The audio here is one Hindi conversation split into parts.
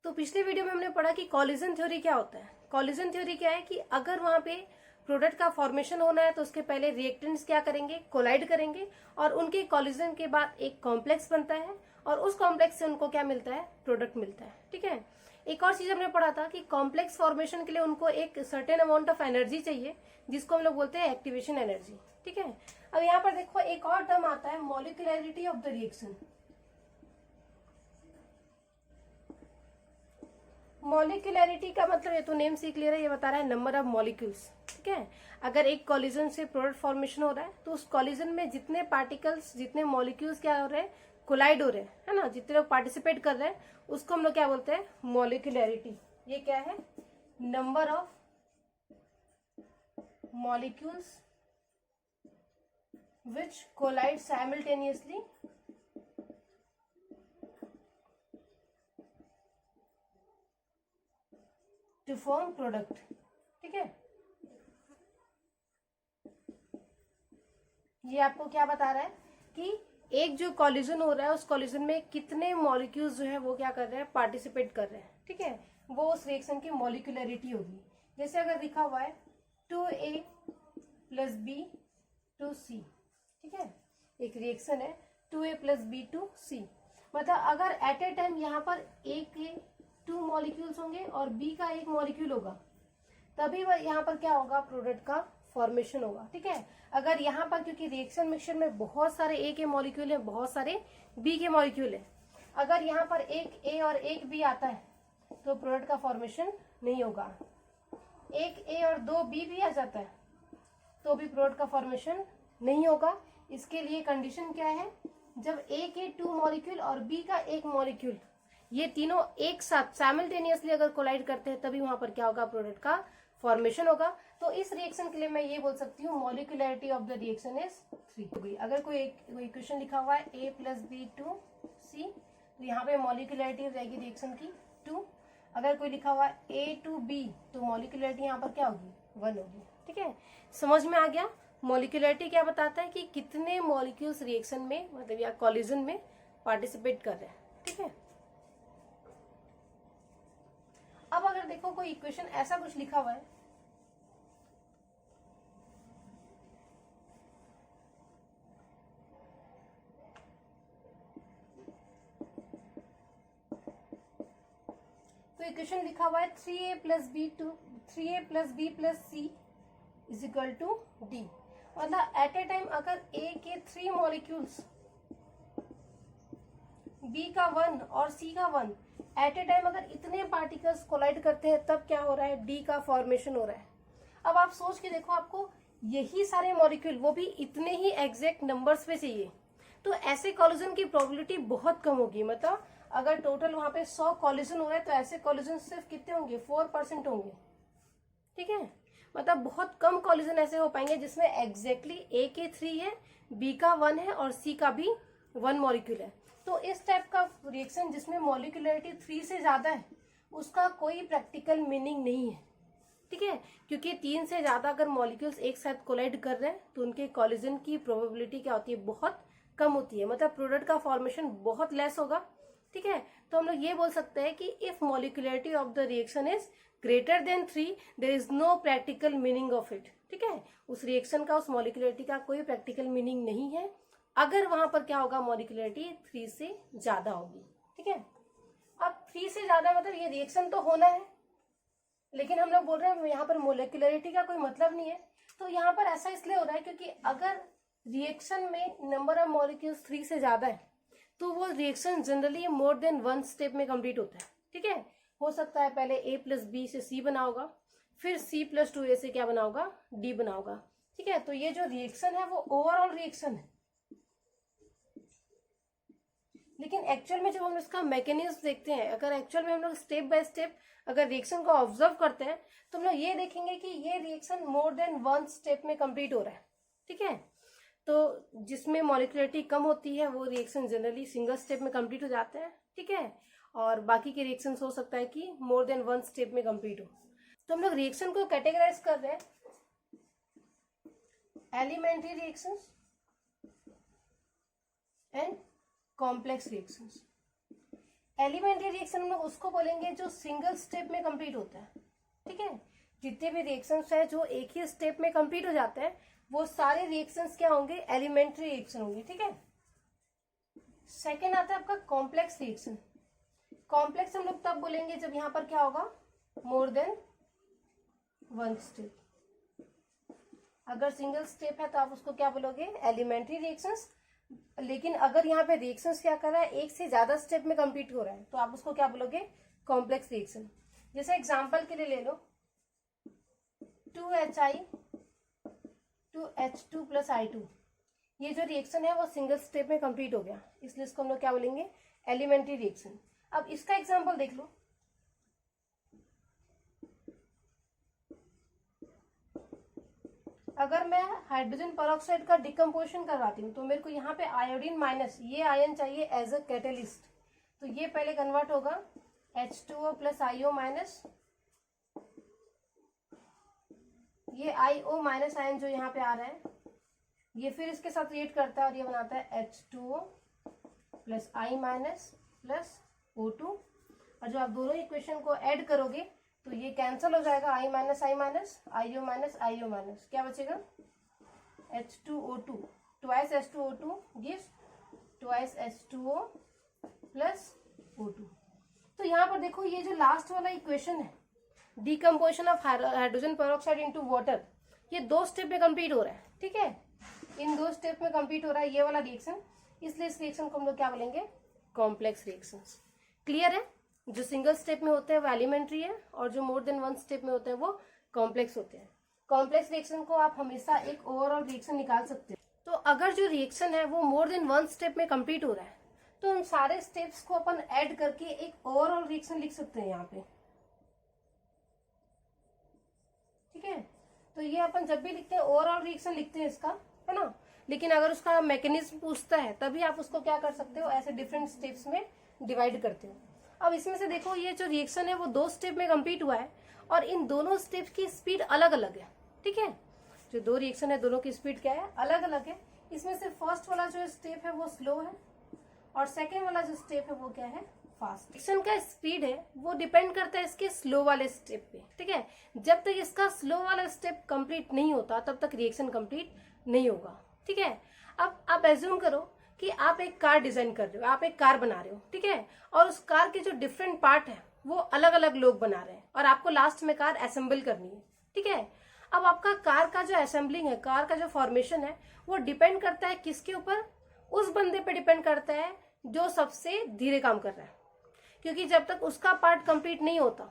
तो पिछले वीडियो में हमने पढ़ा कि कॉलिजन थ्योरी क्या होता है। कॉलिजन थ्योरी क्या है कि अगर वहां पे प्रोडक्ट का फॉर्मेशन होना है तो उसके पहले रिएक्टेंट्स क्या करेंगे, कोलाइड करेंगे और उनके कॉलिजन के बाद एक कॉम्प्लेक्स बनता है और उस कॉम्प्लेक्स से उनको क्या मिलता है, प्रोडक्ट मिलता है। ठीक है। एक और चीज हमने पढ़ा था कि कॉम्प्लेक्स फॉर्मेशन के लिए उनको एक सर्टेन अमाउंट ऑफ एनर्जी चाहिए जिसको हम लोग बोलते हैं एक्टिवेशन एनर्जी। ठीक है। अब यहाँ पर देखो एक और टर्म आता है मॉलिक्यूलैरिटी ऑफ द रिएक्शन। मॉलिक्यूलैरिटी का मतलब ये तो नेम से क्लियर है, ये बता रहा है नंबर ऑफ मॉलिक्यूल्स। ठीक है। अगर एक कॉलिजन से प्रोडक्ट फॉर्मेशन हो रहा है तो उस कॉलिजन में जितने पार्टिकल्स, जितने मॉलिक्यूल्स क्या हो रहे हैं, कोलाइड हो रहे हैं, है ना, जितने लोग पार्टिसिपेट कर रहे हैं उसको हम लोग क्या बोलते हैं, मॉलिक्यूलैरिटी। ये क्या है, number of molecules which collide simultaneously to form product. ठीक है। ये आपको क्या बता रहा है कि एक जो कॉलिजन हो रहा है उस कॉलिजन में कितने मॉलिक्यूल्स जो है वो क्या कर रहे हैं, पार्टिसिपेट कर रहे हैं। ठीक है। वो उस रिएक्शन की मॉलिक्यूलैरिटी होगी। जैसे अगर लिखा हुआ है 2A + B to C। ठीक है। एक रिएक्शन है 2A + B to C, मतलब अगर एट ए टाइम यहाँ पर A के 2 मॉलिक्यूल्स होंगे और B का 1 मॉलिक्यूल होगा तभी वह यहाँ पर क्या होगा, प्रोडक्ट का फॉर्मेशन होगा। ठीक है। अगर यहाँ पर क्योंकि रिएक्शन मिक्सचर में बहुत सारे A के मॉलिक्यूल है, बहुत सारे B के मॉलिक्यूल है, अगर यहाँ पर एक A और एक B आता है तो प्रोडक्ट का फॉर्मेशन नहीं होगा। एक A और 2 B भी आ जाता है तो भी प्रोडक्ट का फॉर्मेशन नहीं होगा। इसके लिए कंडीशन क्या है, जब A के 2 मॉलिक्यूल और B का 1 मॉलिक्यूल ये तीनों एक साथ साइमल्टेनियसली अगर कोलाइड करते हैं तभी वहां पर क्या होगा, प्रोडक्ट का फॉर्मेशन होगा। तो इस रिएक्शन के लिए मैं ये बोल सकती हूँ मॉलिक्यूलैरिटी ऑफ द रिएक्शन इज 3 हो गई। अगर कोई इक्वेशन लिखा हुआ है A + B to C तो यहाँ पे मॉलिक्यूलैरिटी हो जाएगी रिएक्शन की 2। अगर कोई लिखा हुआ है A to B तो मॉलिक्यूलैरिटी यहाँ पर क्या होगी, 1 होगी। ठीक है। समझ में आ गया। मॉलिक्यूलैरिटी क्या बताता है कि कितने मॉलिक्यूल्स रिएक्शन में मतलब या कॉलिजन में पार्टिसिपेट कर रहे हैं। ठीक है। अब अगर देखो कोई इक्वेशन ऐसा कुछ लिखा हुआ है तो इक्वेशन लिखा हुआ है 3A + B + C = D, मतलब एट ए टाइम अगर A के 3 मॉलिक्यूल्स, B का 1 और C का 1 एट ए टाइम अगर इतने पार्टिकल्स कोलाइड करते हैं तब क्या हो रहा है, D का फॉर्मेशन हो रहा है। अब आप सोच के देखो, आपको यही सारे मॉलिक्यूल वो भी इतने ही एग्जैक्ट नंबर्स पे चाहिए तो ऐसे कॉलिजन की प्रोबेबिलिटी बहुत कम होगी। मतलब अगर टोटल वहां पे 100 कॉलिजन हो रहे हैं तो ऐसे कॉलिजन सिर्फ कितने होंगे, 4% होंगे। ठीक है। मतलब बहुत कम कॉलिजन ऐसे हो पाएंगे जिसमें एग्जैक्टली A के 3 है, B का 1 है और C का भी 1 मॉलिक्यूल है। तो इस टाइप का रिएक्शन जिसमें मॉलिक्यूलैरिटी 3 से ज्यादा है उसका कोई प्रैक्टिकल मीनिंग नहीं है। ठीक है। क्योंकि 3 से ज्यादा अगर मॉलिक्यूल्स एक साथ कोलाइड कर रहे हैं तो उनके कॉलिजन की प्रोबेबिलिटी क्या होती है, बहुत कम होती है, मतलब प्रोडक्ट का फॉर्मेशन बहुत लेस होगा। ठीक है। तो हम लोग ये बोल सकते हैं कि if molecularity of the reaction is greater than 3 there is no practical meaning of it. ठीक है। उस रिएक्शन का, उस मॉलिक्यूलैरिटी का कोई प्रैक्टिकल मीनिंग नहीं है अगर वहां पर क्या होगा, मॉलिक्यूलैरिटी 3 से ज्यादा होगी। ठीक है। अब 3 से ज्यादा मतलब ये रिएक्शन तो होना है लेकिन हम लोग बोल रहे हैं यहाँ पर मोलिकुलरिटी का कोई मतलब नहीं है। तो यहाँ पर ऐसा इसलिए हो रहा है क्योंकि अगर रिएक्शन में नंबर ऑफ मॉलिक्यूल्स 3 से ज्यादा है तो वो reaction generally more than 1 step में कंप्लीट होता है। ठीक है। हो सकता है पहले A + B से C बना होगा, फिर C + 2A से क्या बना होगा, D बना होगा। ठीक है। तो ये जो रिएक्शन है वो ओवरऑल रिएक्शन है, लेकिन एक्चुअल में जब हम इसका मैकेनिज्म देखते हैं, अगर एक्चुअल में हम लोग स्टेप बाय स्टेप अगर रिएक्शन को ऑब्जर्व करते हैं तो हम लोग ये देखेंगे कि ये रिएक्शन मोर देन 1 स्टेप में कंप्लीट हो रहा है। ठीक है। तो जिसमें मॉलिक्यूलरिटी कम होती है वो रिएक्शन जनरली सिंगल स्टेप में कंप्लीट हो जाते हैं। ठीक है। और बाकी के रिएक्शन हो सकता है कि मोर देन 1 स्टेप में कंप्लीट हो। तो हम लोग रिएक्शन को कैटेगराइज कर रहे हैं elementary reactions and complex reactions. Elementary reaction हम लोग उसको बोलेंगे जो सिंगल स्टेप में कंप्लीट होता है, ठीक है। जितने भी रिएक्शंस है जो एक ही स्टेप में कंप्लीट हो जाते हैं वो सारे रिएक्शंस क्या होंगे, एलिमेंट्री रिएक्शन होंगे, ठीक है। सेकेंड आता है आपका कॉम्प्लेक्स रिएक्शन। कॉम्प्लेक्स हम लोग तब बोलेंगे जब यहाँ पर क्या होगा, मोर देन वन स्टेप। अगर सिंगल स्टेप है तो आप उसको क्या बोलोगे, एलिमेंट्री रिएक्शंस। लेकिन अगर यहाँ पे रिएक्शंस क्या कर रहा है, एक से ज्यादा स्टेप में कंप्लीट हो रहा है, तो आप उसको क्या बोलोगे, कॉम्प्लेक्स रिएक्शन। जैसे एग्जांपल के लिए ले लो 2HI 2H2 + I2, ये जो रिएक्शन है वो सिंगल स्टेप में कंप्लीट हो गया, इसलिए इसको हम लोग क्या बोलेंगे, एलिमेंट्री रिएक्शन। अब इसका एग्जांपल देख लो, अगर मैं हाइड्रोजन पेरोक्साइड का डिकम्पोजिशन करवाती हूँ तो मेरे को यहाँ पे आयोडीन माइनस ये आयन चाहिए एज अ कैटेलिस्ट, तो ये पहले कन्वर्ट होगा H2O + IO माइनस, ये IO माइनस आयन जो यहाँ पे आ रहा है ये फिर इसके साथ रिएक्ट करता है और ये बनाता है H2O + I माइनस + O2, और जो आप दोनों इक्वेशन को ऐड करोगे तो ये कैंसिल हो जाएगा, I minus I minus IO minus IO minus, क्या बचेगा H2O2, twice H2O2 gives twice H2O + O2। तो यहाँ पर देखो ये जो लास्ट वाला इक्वेशन है, decomposition of hydrogen peroxide into water, ये 2 स्टेप में कंप्लीट हो रहा है, ठीक है। इन 2 स्टेप में कंप्लीट हो रहा है ये वाला रिएक्शन, इसलिए इस रिएक्शन को हम लोग क्या बोलेंगे, कॉम्प्लेक्स रिएक्शंस। क्लियर है, जो सिंगल स्टेप में होते हैं वो एलिमेंट्री है और जो मोर देन वन स्टेप में होते हैं वो कॉम्प्लेक्स होते हैं। कॉम्प्लेक्स रिएक्शन को आप हमेशा एक ओवरऑल रिएक्शन निकाल सकते हो। तो अगर जो रिएक्शन है वो मोर देन वन स्टेप में कंप्लीट हो रहा है तो उन सारे स्टेप्स को अपन ऐड करके एक ओवरऑल रिएक्शन लिख सकते हैं यहाँ पे, ठीक है। तो ये अपन जब भी लिखते हैं ओवरऑल रिएक्शन लिखते हैं इसका, है ना। लेकिन अगर उसका मैकेनिज्म पूछता है तभी आप उसको क्या कर सकते हो, ऐसे डिफरेंट स्टेप्स में डिवाइड करते हो। अब इसमें से देखो ये जो रिएक्शन है वो 2 स्टेप में कंप्लीट हुआ है और इन दोनों स्टेप्स की स्पीड अलग अलग है, ठीक है। जो 2 रिएक्शन है दोनों की स्पीड क्या है, अलग अलग है। इसमें से फर्स्ट वाला जो स्टेप है वो स्लो है और सेकेंड वाला जो स्टेप है वो क्या है, फास्ट। रिएक्शन का स्पीड है वो डिपेंड करता है इसके स्लो वाले स्टेप पे, ठीक है। जब तक इसका स्लो वाला स्टेप कंप्लीट नहीं होता तब तक रिएक्शन कंप्लीट नहीं होगा, ठीक है। अब आप एज्यूम करो कि आप एक कार डिजाइन कर रहे हो, आप एक कार बना रहे हो, ठीक है, और उस कार के जो डिफरेंट पार्ट है वो अलग अलग लोग बना रहे हैं और आपको लास्ट में कार असेंबल करनी है, ठीक है। अब आपका कार का जो असेंबलिंग है, कार का जो फॉर्मेशन है वो डिपेंड करता है किसके ऊपर, उस बंदे पे डिपेंड करता है जो सबसे धीरे काम कर रहा है, क्योंकि जब तक उसका पार्ट कंप्लीट नहीं होता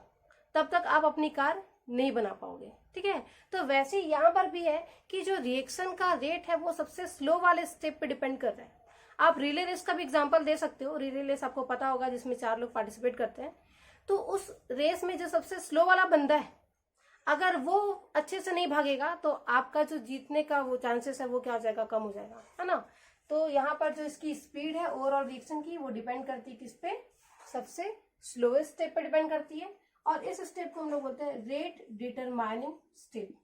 तब तक आप अपनी कार नहीं बना पाओगे, ठीक है। तो वैसे यहाँ पर भी है कि जो रिएक्शन का रेट है वो सबसे स्लो वाले स्टेप पे डिपेंड कर रहा है। आप रिले रेस का भी एग्जांपल दे सकते हो, रिले रेस आपको पता होगा जिसमें 4 लोग पार्टिसिपेट करते हैं। तो उस रेस में जो सबसे स्लो वाला बंदा है अगर वो अच्छे से नहीं भागेगा तो आपका जो जीतने का वो चांसेस है वो क्या हो जाएगा, कम हो जाएगा, है ना। तो यहाँ पर जो इसकी स्पीड है ओवरऑल रिएक्शन की वो डिपेंड करती है किस पे, सबसे स्लोएस्ट स्टेप पे डिपेंड करती है और इस स्टेप को हम लोग बोलते हैं रेट डिटरमाइनिंग स्टेप,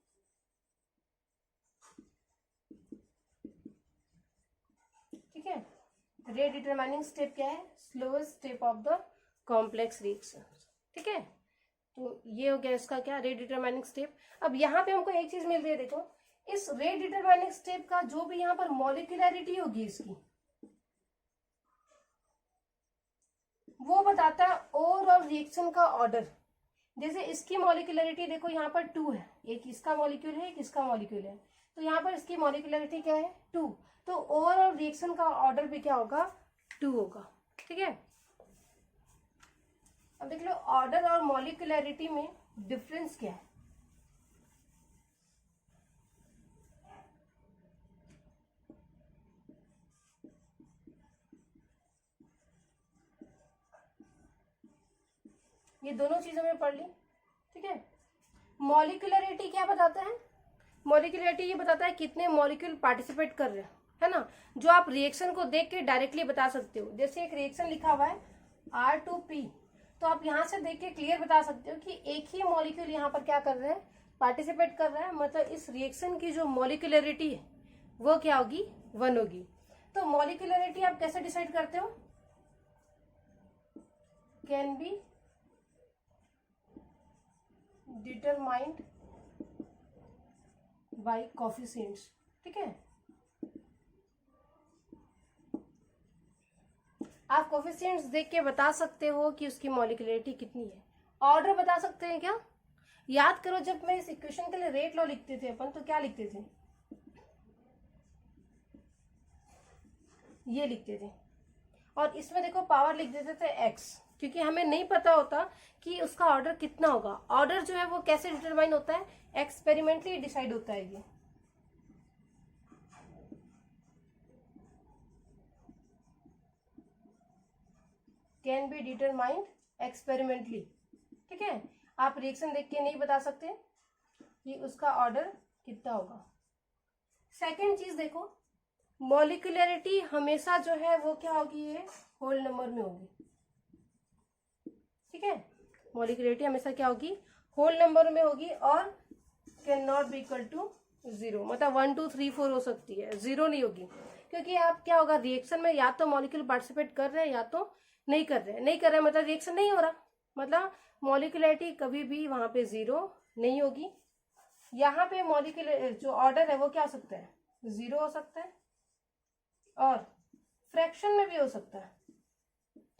ठीक है। रेट डिटरमाइनिंग स्टेप क्या है, slowest step of the complex reaction, ठीक है। तो ये हो गया इसका क्या, रेट डिटरमाइनिंग स्टेप। अब यहाँ पे हमको एक चीज मिल रही है, देखो इस रेट डिटरमाइनिंग स्टेप का जो भी यहाँ पर मॉलिक्यूलरिटी होगी इसकी वो बताता है ओवरऑल रिएक्शन का ऑर्डर। जैसे इसकी मॉलिक्यूलरिटी देखो यहाँ पर 2 है, एक इसका मॉलिक्यूल है एक इसका मॉलिक्यूल है, तो यहाँ पर इसकी मॉलिक्यूलरिटी क्या है, 2, तो ओवरऑल रिएक्शन का ऑर्डर भी क्या होगा, 2 होगा, ठीक है। अब देख लो ऑर्डर और मॉलिक्यूलरिटी में डिफरेंस क्या है। ये दोनों चीजें मैंने पढ़ ली, ठीक है। मॉलिक्यूलरिटी क्या बताता है, मॉलिक्यूलरिटी ये बताता है कितने मॉलिक्यूल पार्टिसिपेट कर रहे हैं, है ना, जो आप रिएक्शन को देख के डायरेक्टली बता सकते हो। जैसे एक रिएक्शन लिखा हुआ है R2P, तो आप यहाँ से देख के क्लियर बता सकते हो कि एक ही मॉलिक्यूल यहाँ पर क्या कर रहे हैं, पार्टिसिपेट कर रहा है, मतलब इस रिएक्शन की जो मॉलिक्यूलरिटी है वो क्या होगी, 1 होगी। तो मॉलिक्यूलरिटी आप कैसे डिसाइड करते हो, can be determined by coefficients. ठीक है, आप कोफिशिएंट्स देख के बता सकते हो कि उसकी मॉलिक्यूलरिटी कितनी है। ऑर्डर बता सकते हैं क्या? याद करो, जब मैं इस इक्वेशन के लिए रेट लॉ लिखते थे अपन, तो क्या लिखते थे? ये लिखते थे, और इसमें देखो पावर लिख देते थे एक्स, क्योंकि हमें नहीं पता होता कि उसका ऑर्डर कितना होगा। ऑर्डर जो है वो कैसे डिटरमाइन होता है? एक्सपेरिमेंटली डिसाइड होता है ये। Can be determined experimentally. ठीक है, आप रिएक्शन देख के नहीं बता सकते कि उसका ऑर्डर कितना होगा। सेकेंड चीज देखो, मॉलिक्यूलरिटी हमेशा जो है वो क्या होगी? ये होल नंबर में होगी। ठीक है, मॉलिक्यूलरिटी हमेशा क्या होगी? होल नंबर में होगी, और can not be equal to 0, मतलब 1 2 3 4 हो सकती है, 0 नहीं होगी। क्योंकि आप क्या होगा, रिएक्शन में या तो मॉलिक्यूल पार्टिसिपेट कर रहे हैं या तो नहीं कर रहे हैं। नहीं कर रहे हैं मतलब रिएक्शन नहीं हो रहा, मतलब मॉलिक्यूलरिटी कभी भी वहां पे 0 नहीं होगी। यहाँ पे मॉलिक्यूलर जो ऑर्डर है वो क्या हो सकता है? 0 हो सकता है, और फ्रैक्शन में भी हो सकता है।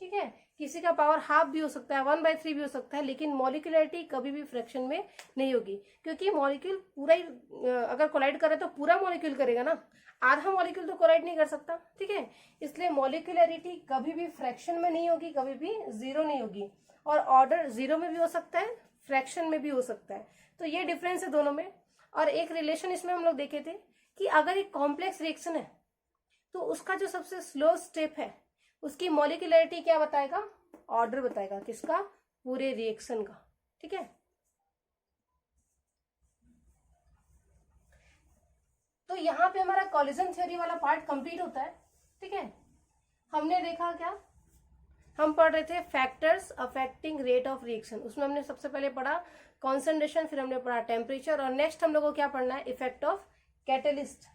ठीक है, किसी का पावर हाफ भी हो सकता है, 1/3 भी हो सकता है, लेकिन मॉलिक्यूलरिटी कभी भी फ्रैक्शन में नहीं होगी। क्योंकि मॉलिक्यूल पूरा ही अगर कोलाइड करे तो पूरा मॉलिक्यूल करेगा ना, आधा मॉलिक्यूल तो कोलाइड नहीं कर सकता। ठीक है, इसलिए मॉलिक्यूलरिटी कभी भी फ्रैक्शन में नहीं होगी, कभी भी 0 नहीं होगी। और ऑर्डर 0 में भी हो सकता है, फ्रैक्शन में भी हो सकता है। तो ये डिफरेंस है दोनों में। और एक रिलेशन इसमें हम लोग देखे थे कि अगर एक कॉम्प्लेक्स रिएक्शन है तो उसका जो सबसे स्लो स्टेप है उसकी मॉलिक्यूलरिटी क्या बताएगा? ऑर्डर बताएगा। किसका? पूरे रिएक्शन का। ठीक है, तो यहाँ पे हमारा कॉलिजन थ्योरी वाला पार्ट कंप्लीट होता है। ठीक है, हमने देखा क्या? हम पढ़ रहे थे factors affecting rate of reaction. उसमें हमने सबसे पहले पढ़ा कॉन्सेंट्रेशन, फिर हमने पढ़ा टेम्परेचर, और नेक्स्ट हम लोग को क्या पढ़ना है? Effect of catalyst.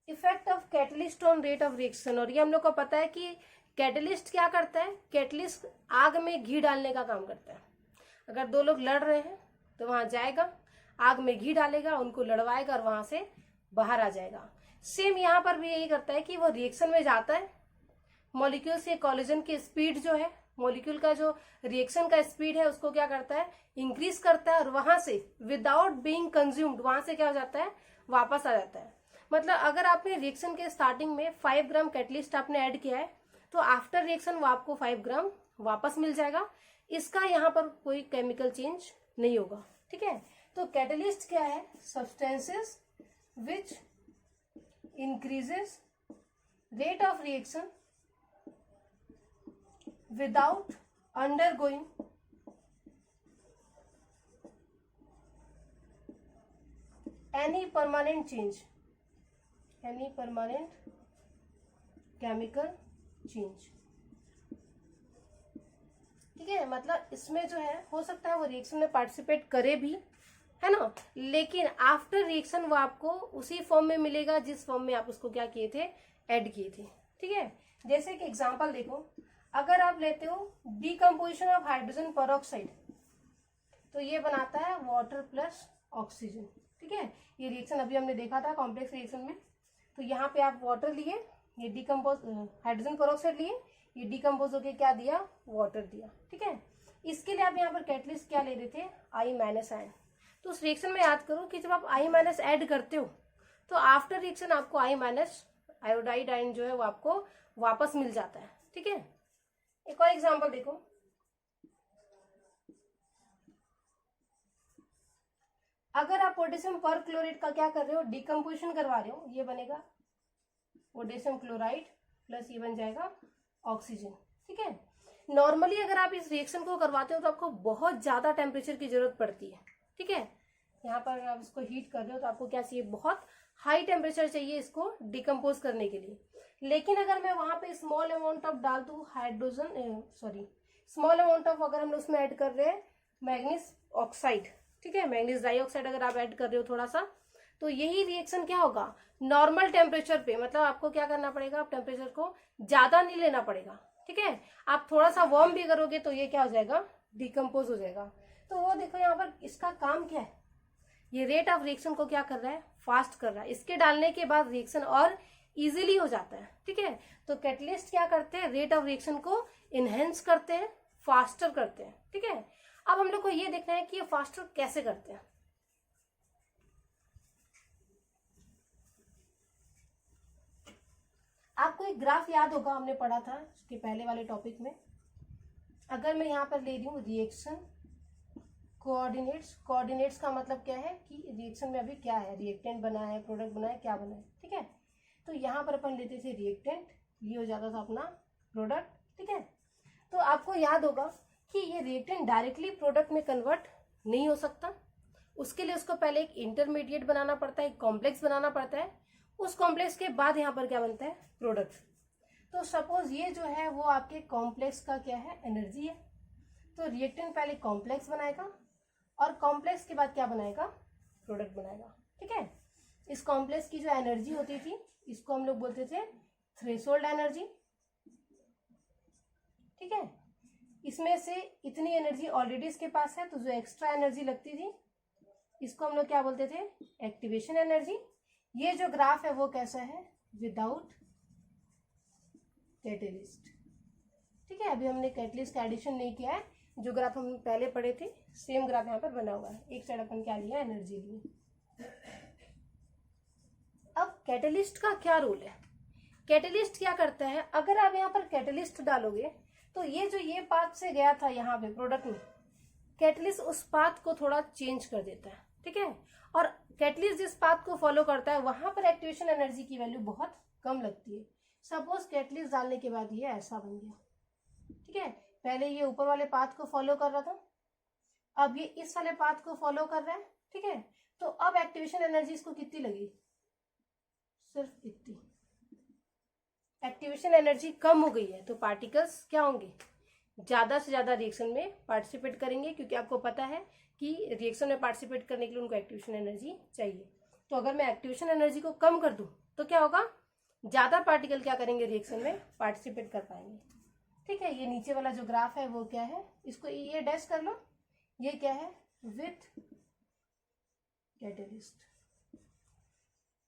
Effect of catalyst on rate of reaction. और ये हम लोग को पता है कि कैटलिस्ट क्या करता है? कैटलिस्ट आग में घी डालने का काम करता है। अगर दो लोग लड़ रहे हैं तो वहां जाएगा, आग में घी डालेगा, उनको लड़वाएगा और वहां से बाहर आ जाएगा। सेम यहाँ पर भी यही करता है कि वो रिएक्शन में जाता है, मॉलिक्यूल से कॉलिजन की स्पीड जो है, मॉलिक्यूल का जो रिएक्शन का स्पीड है उसको क्या करता है? इंक्रीज करता है, और वहां से विदाउट बीइंग कंज्यूम्ड वहां से क्या हो जाता है? वापस आ जाता है। मतलब अगर आपने रिएक्शन के स्टार्टिंग में 5 ग्राम कैटलिस्ट आपने ऐड किया है तो आफ्टर रिएक्शन वो आपको 5 ग्राम वापस मिल जाएगा। इसका यहाँ पर कोई केमिकल चेंज नहीं होगा। ठीक है, तो कैटलिस्ट क्या है? Substances which increases rate of reaction without undergoing any permanent change, any permanent chemical change। ठीक है, मतलब इसमें जो है हो सकता है वो रिएक्शन में पार्टिसिपेट करे भी, है ना, लेकिन आफ्टर रिएक्शन वो आपको उसी फॉर्म में मिलेगा जिस फॉर्म में आप उसको क्या किए थे? ऐड किए थे। ठीक है, जैसे कि एग्जांपल देखो, अगर आप लेते हो डीकम्पोजिशन ऑफ हाइड्रोजन पेरोक्साइड, तो ये बनाता है वाटर प्लस ऑक्सीजन। ठीक है, ये रिएक्शन अभी हमने देखा था कॉम्प्लेक्स रिएक्शन में। तो यहाँ पे आप वाटर लिए, ये डिकम्पोज हाइड्रोजन पेरोक्साइड लिए, ये डिकम्पोज होके क्या दिया? वाटर दिया। ठीक है, इसके लिए आप यहाँ पर कैटलिस्ट क्या ले रहे थे? I- ion. तो उस रिएक्शन में याद करो कि जब आप I- ऐड करते हो तो आफ्टर रिएक्शन आपको I- आयोडाइड आयन जो है वो आपको वापस मिल जाता है। ठीक है, एक और एग्जांपल देखो, अगर आप पोटेशियम पर क्लोराइड का क्या कर रहे हो? डिकम्पोजिशन करवा रहे हो, ये बनेगा पोटेशियम क्लोराइड प्लस ये बन जाएगा ऑक्सीजन। ठीक है, नॉर्मली अगर आप इस रिएक्शन को करवाते हो तो आपको बहुत ज्यादा टेम्परेचर की जरूरत पड़ती है। ठीक है, यहाँ पर आप इसको हीट कर रहे हो तो आपको क्या चाहिए? बहुत हाई टेम्परेचर चाहिए इसको डिकम्पोज करने के लिए। लेकिन अगर मैं वहां पे स्मॉल अमाउंट ऑफ डाल दूं हाइड्रोजन, स्मॉल अमाउंट ऑफ अगर हम उसमें ऐड कर रहे हैं मैग्नीज ऑक्साइड, ठीक है, मैग्नीज डाइऑक्साइड अगर आप ऐड कर रहे हो थोड़ा सा, तो यही रिएक्शन क्या होगा, नॉर्मल टेम्परेचर पे, मतलब आपको क्या करना पड़ेगा, आप टेम्परेचर को ज्यादा नहीं लेना पड़ेगा, ठीक है, आप थोड़ा सा वार्म भी करोगे तो ये क्या हो जाएगा, डिकम्पोज हो जाएगा। तो वो देखो यहाँ पर इसका काम क्या है, ये रेट ऑफ रिएक्शन को क्या कर रहा है, फास्ट कर रहा है। इसके डालने के बाद रिएक्शन और इजीली हो जाता है, ठीक है। तो कैटलिस्ट क्या करते हैं, रेट ऑफ रिएक्शन को इनहेंस करते हैं, फास्टर करते हैं, ठीक है। अब हम लोग को ये देखना है कि ये फास्टर कैसे करते हैं। आपको एक ग्राफ याद होगा, हमने पढ़ा था इसके पहले वाले टॉपिक में। अगर मैं यहाँ पर ले रही हूँ रिएक्शन कोऑर्डिनेट्स, कोऑर्डिनेट्स का मतलब क्या है कि रिएक्शन में अभी क्या है, रिएक्टेंट बना है, प्रोडक्ट बना है, क्या बना है, ठीक है। तो यहाँ पर अपन लेते थे रिएक्टेंट, ये हो जाता था अपना प्रोडक्ट, ठीक है। तो आपको याद होगा कि ये रिएक्टेंट डायरेक्टली प्रोडक्ट में कन्वर्ट नहीं हो सकता, उसके लिए उसको पहले एक इंटरमीडिएट बनाना पड़ता है, एक कॉम्प्लेक्स बनाना पड़ता है, उस कॉम्प्लेक्स के बाद यहाँ पर क्या बनता है, प्रोडक्ट। तो सपोज ये जो है वो आपके कॉम्प्लेक्स का क्या है, एनर्जी है। तो रिएक्टेंट पहले कॉम्प्लेक्स बनाएगा और कॉम्प्लेक्स के बाद क्या बनाएगा, प्रोडक्ट बनाएगा, ठीक है। इस कॉम्प्लेक्स की जो एनर्जी होती थी इसको हम लोग बोलते थे थ्रेशोल्ड एनर्जी, ठीक है। इसमें से इतनी एनर्जी ऑलरेडी इसके पास है, तो जो एक्स्ट्रा एनर्जी लगती थी इसको हम लोग क्या बोलते थे, एक्टिवेशन एनर्जी। ये जो ग्राफ है वो कैसा है, विदाउट कैटलिस्ट, ठीक है। अभी हमने कैटलिस्ट का एडिशन नहीं किया है, जो ग्राफ हम पहले पढ़े थे सेम ग्राफ यहाँ पर बना हुआ है। एक साइड अपन क्या लिया, एनर्जी लिए। अब कैटलिस्ट का क्या रोल है, कैटलिस्ट क्या करता है, अगर आप यहाँ पर कैटलिस्ट डालोगे तो ये जो ये पाथ से गया था यहाँ पे प्रोडक्ट में, कैटलिस्ट उस पाथ को थोड़ा चेंज कर देता है, ठीक है। और कैटलिस्ट जिस पाथ को फॉलो करता है वहां पर एक्टिवेशन एनर्जी की वैल्यू बहुत कम लगती है। सपोज कैटलिस्ट डालने के बाद ये ऐसा बन गया, ठीक है। पहले ये ऊपर वाले पाथ को फॉलो कर रहा था, अब ये इस वाले पाथ को फॉलो कर रहा है, ठीक है। तो अब एक्टिवेशन एनर्जी इसको कितनी लगी, सिर्फ इतनी। एक्टिवेशन एनर्जी कम हो गई है तो पार्टिकल्स क्या होंगे, ज्यादा से ज्यादा रिएक्शन में पार्टिसिपेट करेंगे, क्योंकि आपको पता है कि रिएक्शन में पार्टिसिपेट करने के लिए उनको एक्टिवेशन एनर्जी चाहिए। तो अगर मैं एक्टिवेशन एनर्जी को कम कर दूं तो क्या होगा, ज्यादा पार्टिकल क्या करेंगे, रिएक्शन में पार्टिसिपेट कर पाएंगे, ठीक है। ये नीचे वाला जो ग्राफ है वो क्या है, इसको ये डैश कर लो, ये क्या है, विथ कैटलिस्ट।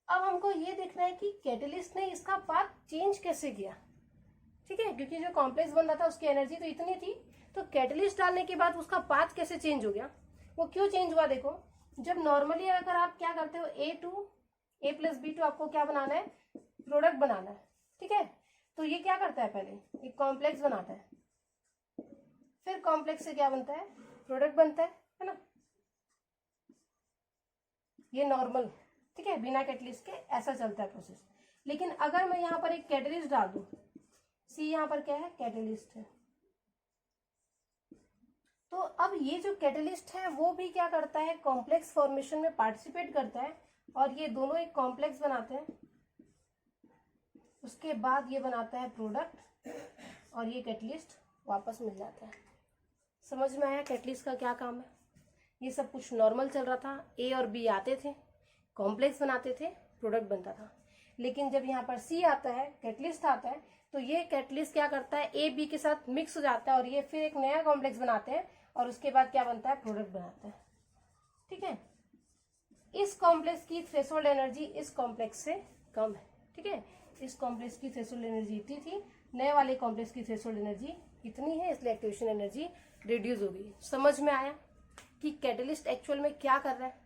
अब हमको ये देखना है कि कैटलिस्ट ने इसका पाथ चेंज कैसे किया, ठीक है, क्योंकि जो कॉम्प्लेक्स बन रहा था उसकी एनर्जी तो इतनी थी, तो कैटलिस्ट डालने के बाद उसका पाथ कैसे चेंज हो गया, वो क्यों चेंज हुआ। देखो, जब नॉर्मली अगर आप क्या करते हो, A प्लस B2 आपको क्या बनाना है, प्रोडक्ट बनाना है, ठीक है। तो ये क्या करता है, पहले एक कॉम्प्लेक्स बनाता है, फिर कॉम्प्लेक्स से क्या बनता है, प्रोडक्ट बनता है ना। ये नॉर्मल, ठीक है, बिना कैटलिस्ट के ऐसा चलता है प्रोसेस। लेकिन अगर मैं यहाँ पर एक कैटलिस्ट डाल दूं, सी यहाँ पर क्या है, कैटलिस्ट है, तो अब ये जो कैटलिस्ट है वो भी क्या करता है, कॉम्प्लेक्स फॉर्मेशन में पार्टिसिपेट करता है, और ये दोनों एक कॉम्प्लेक्स बनाते हैं, उसके बाद ये बनाता है प्रोडक्ट, और ये कैटलिस्ट वापस मिल जाता है। समझ में आया कैटलिस्ट का क्या काम है। ये सब कुछ नॉर्मल चल रहा था, A और B आते थे, कॉम्प्लेक्स बनाते थे, प्रोडक्ट बनता था। लेकिन जब यहाँ पर C आता है, कैटलिस्ट आता है, तो ये कैटलिस्ट क्या करता है, A B के साथ मिक्स हो जाता है, और ये फिर एक नया कॉम्प्लेक्स बनाते हैं, और उसके बाद क्या बनता है, प्रोडक्ट बनाता है, ठीक है। इस कॉम्प्लेक्स की थ्रेशोल्ड एनर्जी इस कॉम्प्लेक्स से कम है, ठीक है। इस कॉम्प्लेक्स की थ्रेशोल्ड एनर्जी इतनी थी, नए वाले कॉम्प्लेक्स की थ्रेशोल्ड एनर्जी इतनी है, इसलिए एक्टिवेशन एनर्जी रिड्यूस हो गई। समझ में आया कि कैटलिस्ट एक्चुअल में क्या कर रहा है।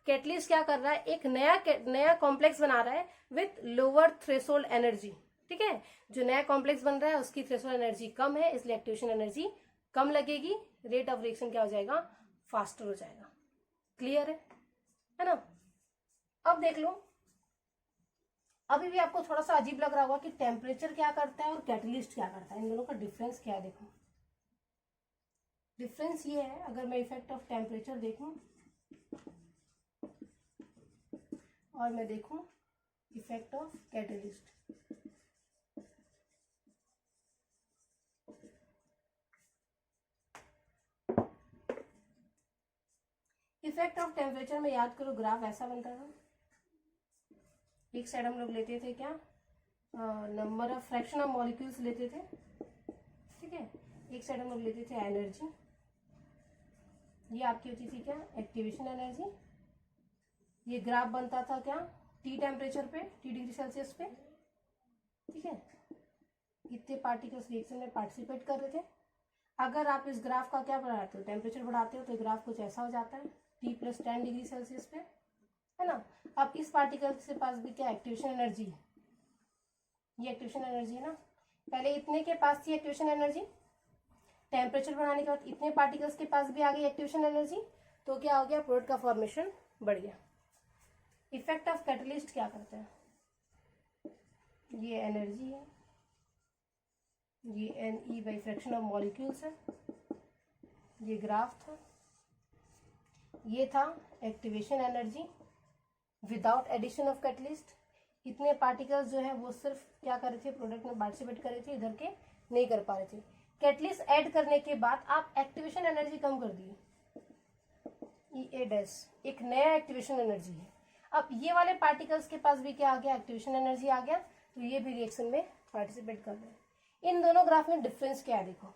कैटलिस्ट क्या कर रहा है, एक नया कॉम्प्लेक्स बना रहा है विथ लोअर थ्रेशोल्ड एनर्जी, ठीक है। जो नया कॉम्प्लेक्स बन रहा है उसकी थ्रेशोल्ड एनर्जी कम है, इसलिए एक्टिवेशन एनर्जी कम लगेगी, रेट ऑफ रिएक्शन क्या हो जाएगा, फास्टर हो जाएगा। क्लियर है ना। अब देख लो, अभी भी आपको थोड़ा सा अजीब लग रहा होगा कि टेम्परेचर क्या करता है और कैटलिस्ट क्या करता है, इन दोनों का डिफरेंस क्या है। देखो, डिफरेंस ये है, अगर मैं इफेक्ट ऑफ टेम्परेचर देखूं और मैं देखूं effect of catalyst, effect of temperature में याद करो ग्राफ ऐसा बनता था। एक साइड हम लोग लेते थे क्या, number of fraction of molecules लेते थे, ठीक है। एक साइड हम लोग लेते थे एनर्जी, ये आपकी होती थी क्या, एक्टिवेशन एनर्जी। ये ग्राफ बनता था क्या, टी टेम्परेचर पे, टी डिग्री सेल्सियस पे, ठीक है। इतने पार्टिकल्स रिएक्शन में पार्टिसिपेट कर रहे थे। अगर आप इस ग्राफ का क्या बढ़ाते हो, टेम्परेचर बढ़ाते हो, तो ग्राफ कुछ ऐसा हो जाता है, टी प्लस 10 डिग्री सेल्सियस पे, है ना। अब इस पार्टिकल के पास भी क्या एक्टिवेशन एनर्जी है, ये एक्टिवेशन एनर्जी है ना। पहले इतने के पास थी एक्टिवेशन एनर्जी, टेम्परेचर बढ़ाने के बाद इतने पार्टिकल्स के पास भी आ गई एक्टिवेशन एनर्जी, तो क्या हो गया, प्रोडक्ट का फॉर्मेशन बढ़ गया। इफेक्ट ऑफ कैटलिस्ट क्या करता है, ये एनर्जी है, ये NE by fraction of molecules है, ये ग्राफ था, ये था activation energy without addition of catalyst. इतने पार्टिकल्स जो है वो सिर्फ क्या कर रहे थे, प्रोडक्ट में पार्टिसिपेट कर रहे थे, इधर के नहीं कर पा रहे थे। कैटलिस्ट ऐड करने के बाद आप एक्टिवेशन एनर्जी कम कर दिए, EA-, एक नया एक्टिवेशन एनर्जी है। अब ये वाले पार्टिकल्स के पास भी क्या आ गया, एक्टिवेशन एनर्जी आ गया, तो ये भी रिएक्शन में पार्टिसिपेट कर रहे हैं। इन दोनों ग्राफ में डिफरेंस क्या है देखो।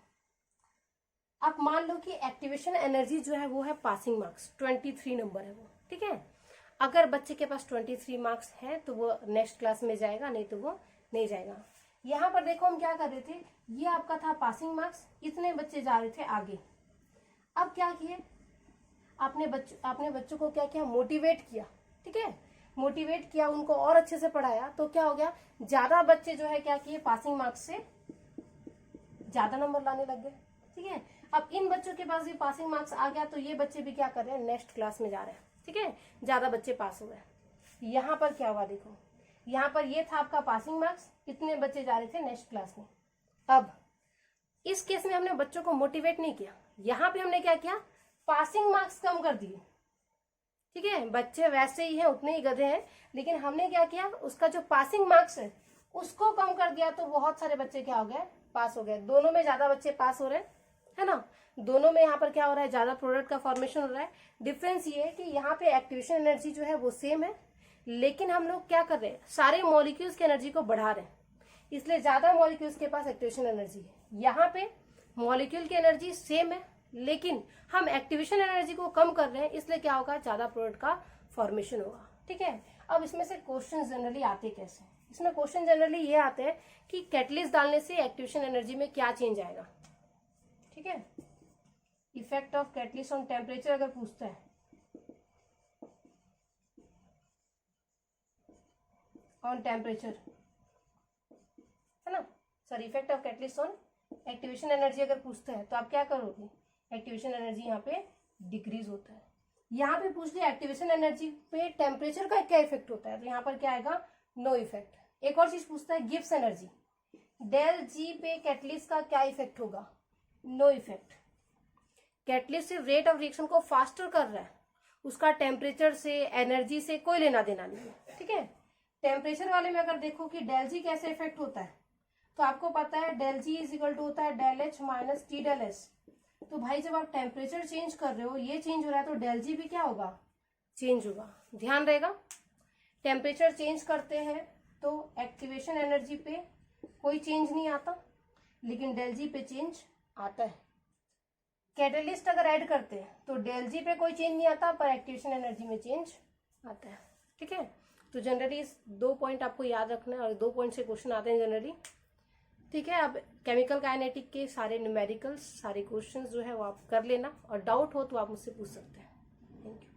आप मान लो कि एक्टिवेशन एनर्जी जो है वो है पासिंग मार्क्स, 23 नंबर है वो, ठीक है। अगर बच्चे के पास 23 मार्क्स है तो वो नेक्स्ट क्लास में जाएगा, नहीं तो वो नहीं जाएगा। यहाँ पर देखो हम क्या कर रहे थे, ये आपका था पासिंग मार्क्स, इतने बच्चे जा रहे थे आगे। अब क्या किए, आपने बच्चों को क्या किया, मोटिवेट किया, ठीक है। मोटिवेट किया, उनको और अच्छे से पढ़ाया, तो क्या हो गया, ज्यादा बच्चे जो है क्या किए, पासिंग मार्क्स से ज्यादा नंबर लाने लग गए, ठीक है। अब इन बच्चों के पास भी पासिंग मार्क्स आ गया, तो ये बच्चे भी क्या कर रहे हैं, नेक्स्ट क्लास में जा रहे हैं, ठीक है, ज्यादा बच्चे पास हो गए। यहाँ पर क्या हुआ देखो, यहाँ पर ये था आपका पासिंग मार्क्स, इतने बच्चे जा रहे थे नेक्स्ट क्लास में। अब इस केस में हमने बच्चों को मोटिवेट नहीं किया, यहाँ पे हमने क्या किया, पासिंग मार्क्स कम कर दिए, ठीक है। बच्चे वैसे ही हैं, उतने ही गधे हैं, लेकिन हमने क्या किया, उसका जो पासिंग मार्क्स है उसको कम कर दिया, तो बहुत सारे बच्चे क्या हो गए, पास हो गए। दोनों में ज्यादा बच्चे पास हो रहे हैं, है ना। दोनों में यहाँ पर क्या हो रहा है, ज्यादा प्रोडक्ट का फॉर्मेशन हो रहा है। डिफरेंस ये है कि यहाँ पे एक्टिवेशन एनर्जी जो है वो सेम है, लेकिन हम लोग क्या कर रहे हैं, सारे मॉलिक्यूल्स की एनर्जी को बढ़ा रहे हैं, इसलिए ज्यादा मॉलिक्यूल्स के पास एक्टिवेशन एनर्जी है। यहाँ पे मॉलिक्यूल की एनर्जी सेम है, लेकिन हम एक्टिवेशन एनर्जी को कम कर रहे हैं, इसलिए क्या होगा, ज्यादा प्रोडक्ट का फॉर्मेशन होगा, ठीक है। अब इसमें से क्वेश्चन जनरली आते कैसे, इसमें क्वेश्चन जनरली ये आते हैं कि कैटलिस्ट डालने से एक्टिवेशन एनर्जी में क्या चेंज आएगा, ठीक है। Effect of catalyst on temperature अगर पूछता है, ऑन टेम्परेचर, है ना, sorry, effect of catalyst on activation energy अगर पूछता है, तो आप क्या करोगे, एक्टिवेशन एनर्जी यहाँ पे डिक्रीज होता है। यहाँ पे पूछ लिया एक्टिवेशन एनर्जी पे टेम्परेचर का क्या इफेक्ट होता है, तो यहाँ पर क्या आएगा, नो इफेक्ट। एक और चीज पूछता है, गिब्स एनर्जी, डेल जी पे कैटलिस्ट का क्या इफेक्ट होगा, नो इफेक्ट। कैटलिस्ट सिर्फ रेट ऑफ रिएक्शन को फास्टर कर रहा है, उसका टेम्परेचर से, एनर्जी से कोई लेना देना नहीं है, ठीक है। टेम्परेचर वाले में अगर देखो कि डेल जी कैसे इफेक्ट होता है, तो आपको पता है del g is equal to होता है del h minus t del s. तो भाई जब आप टेम्परेचर चेंज कर रहे हो, ये चेंज हो रहा है, तो डेल जी भी क्या होगा, चेंज होगा। ध्यान रहेगा, टेम्परेचर चेंज करते हैं तो एक्टिवेशन एनर्जी पे कोई चेंज नहीं आता, लेकिन डेल जी पे चेंज आता है। कैटलिस्ट अगर ऐड करते हैं तो डेल जी पे कोई चेंज नहीं आता, पर एक्टिवेशन एनर्जी में चेंज आता है, ठीक है। तो जनरली इस 2 पॉइंट आपको याद रखना है, और 2 पॉइंट से क्वेश्चन आते हैं जनरली, ठीक है। अब केमिकल काइनेटिक के सारे न्यूमेरिकल्स, सारे क्वेश्चंस जो है वो आप कर लेना, और डाउट हो तो आप मुझसे पूछ सकते हैं। Thank you.